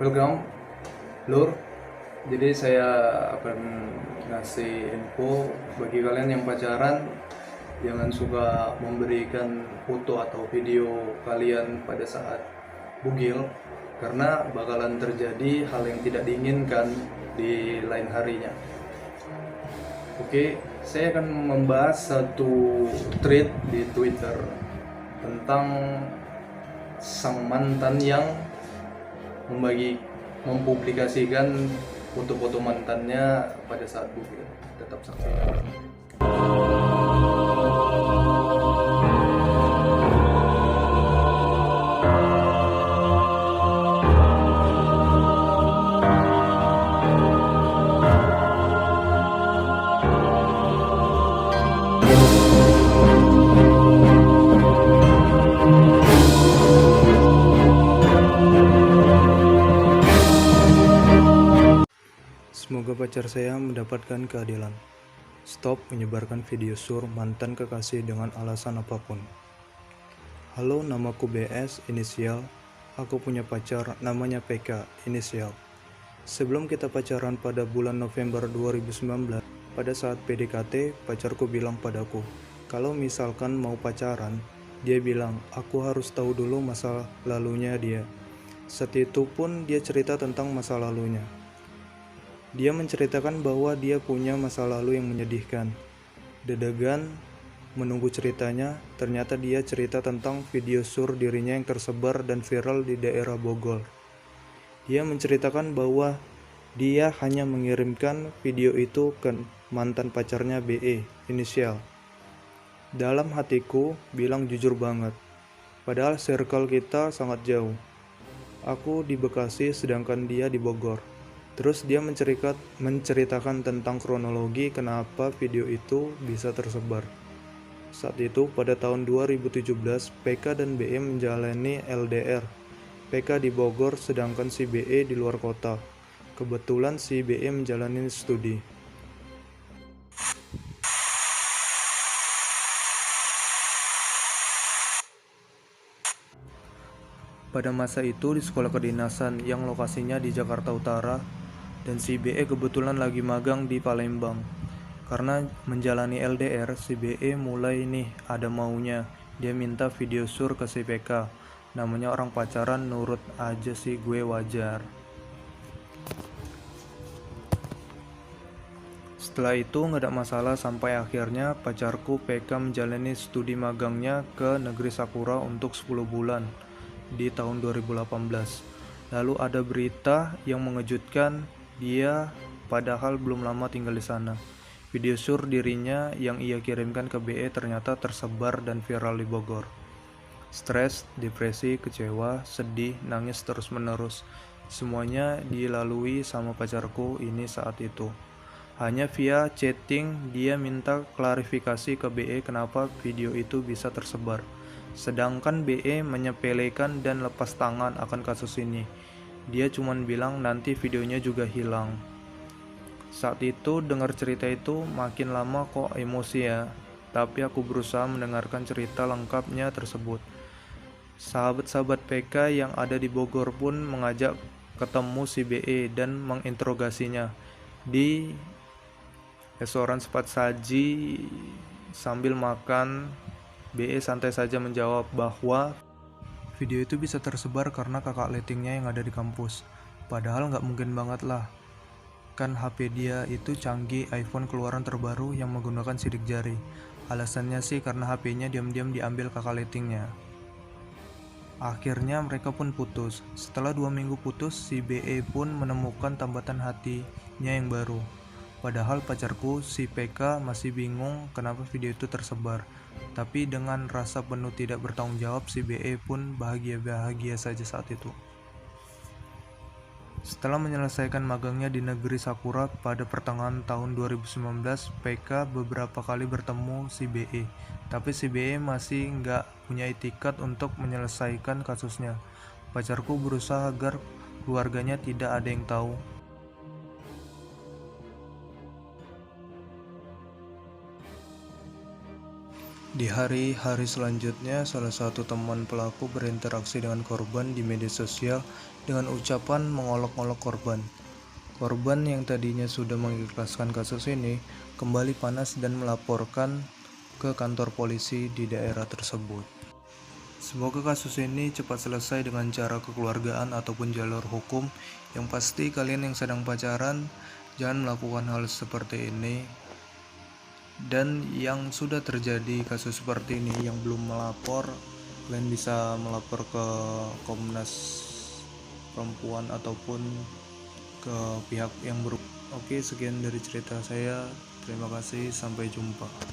Welcome, Lur. Jadi saya akan ngasih info bagi kalian yang pacaran, jangan suka memberikan foto atau video kalian pada saat bugil, karena bakalan terjadi hal yang tidak diinginkan di lain harinya. Oke, saya akan membahas satu thread di Twitter tentang sang mantan yang mempublikasikan foto-foto mantannya pada saat bugil. Tetap saksikan. Semoga pacar saya mendapatkan keadilan. Stop menyebarkan video sur mantan kekasih dengan alasan apapun. Halo, namaku BS, inisial. Aku punya pacar, namanya PK, inisial. Sebelum kita pacaran pada bulan November 2019, pada saat PDKT, pacarku bilang padaku, kalau misalkan mau pacaran, dia bilang, aku harus tahu dulu masa lalunya dia. Saat itu pun dia cerita tentang masa lalunya. Dia menceritakan bahwa dia punya masa lalu yang menyedihkan. Deg-degan menunggu ceritanya, ternyata dia cerita tentang video sur dirinya yang tersebar dan viral di daerah Bogor. Dia menceritakan bahwa dia hanya mengirimkan video itu ke mantan pacarnya BE, inisial. Dalam hatiku bilang jujur banget, padahal circle kita sangat jauh. Aku di Bekasi sedangkan dia di Bogor. Terus dia menceritakan tentang kronologi kenapa video itu bisa tersebar. Saat itu pada tahun 2017 PK dan BE menjalani LDR. PK di Bogor sedangkan si BE di luar kota. Kebetulan si BE menjalani studi. Pada masa itu di sekolah kedinasan yang lokasinya di Jakarta Utara, dan si BE kebetulan lagi magang di Palembang. Karena menjalani LDR, si BE mulai nih ada maunya. Dia minta video sur ke si PK. Namanya orang pacaran, nurut aja sih gue, wajar. Setelah itu nggak ada masalah sampai akhirnya pacarku PK menjalani studi magangnya ke negeri Sakura untuk 10 bulan di tahun 2018. Lalu ada berita yang mengejutkan, dia padahal belum lama tinggal di sana. Video sur dirinya yang ia kirimkan ke BE ternyata tersebar dan viral di Bogor. Stres, depresi, kecewa, sedih, nangis terus-menerus. Semuanya dilalui sama pacarku ini saat itu. Hanya via chatting dia minta klarifikasi ke BE kenapa video itu bisa tersebar. Sedangkan BE menyepelekan dan lepas tangan akan kasus ini. Dia cuman bilang nanti videonya juga hilang. Saat itu dengar cerita itu makin lama kok emosi ya. Tapi aku berusaha mendengarkan cerita lengkapnya tersebut. Sahabat-sahabat PK yang ada di Bogor pun mengajak ketemu si BE dan menginterogasinya di restoran cepat saji. Sambil makan, BE santai saja menjawab bahwa video itu bisa tersebar karena kakak letingnya yang ada di kampus. Padahal nggak mungkin banget lah. Kan HP dia itu canggih, iPhone keluaran terbaru yang menggunakan sidik jari. Alasannya sih karena HP-nya diam-diam diambil kakak letingnya. Akhirnya mereka pun putus. Setelah 2 minggu putus, si BE pun menemukan tambatan hatinya yang baru. Padahal pacarku, si PK, masih bingung kenapa video itu tersebar. Tapi dengan rasa penuh tidak bertanggung jawab, si BE pun bahagia-bahagia saja saat itu. Setelah menyelesaikan magangnya di negeri Sakura pada pertengahan tahun 2019, PK beberapa kali bertemu si BE. Tapi si BE masih nggak punya itikat untuk menyelesaikan kasusnya. Pacarku berusaha agar keluarganya tidak ada yang tahu. Di hari-hari selanjutnya, salah satu teman pelaku berinteraksi dengan korban di media sosial dengan ucapan mengolok-olok korban. Korban yang tadinya sudah mengikhlaskan kasus ini kembali panas dan melaporkan ke kantor polisi di daerah tersebut. Semoga kasus ini cepat selesai dengan cara kekeluargaan ataupun jalur hukum. Yang pasti kalian yang sedang pacaran jangan melakukan hal seperti ini. Dan yang sudah terjadi kasus seperti ini yang belum melapor, kalian bisa melapor ke Komnas Perempuan ataupun ke pihak yang berwenang. Oke, sekian dari cerita saya. Terima kasih, sampai jumpa.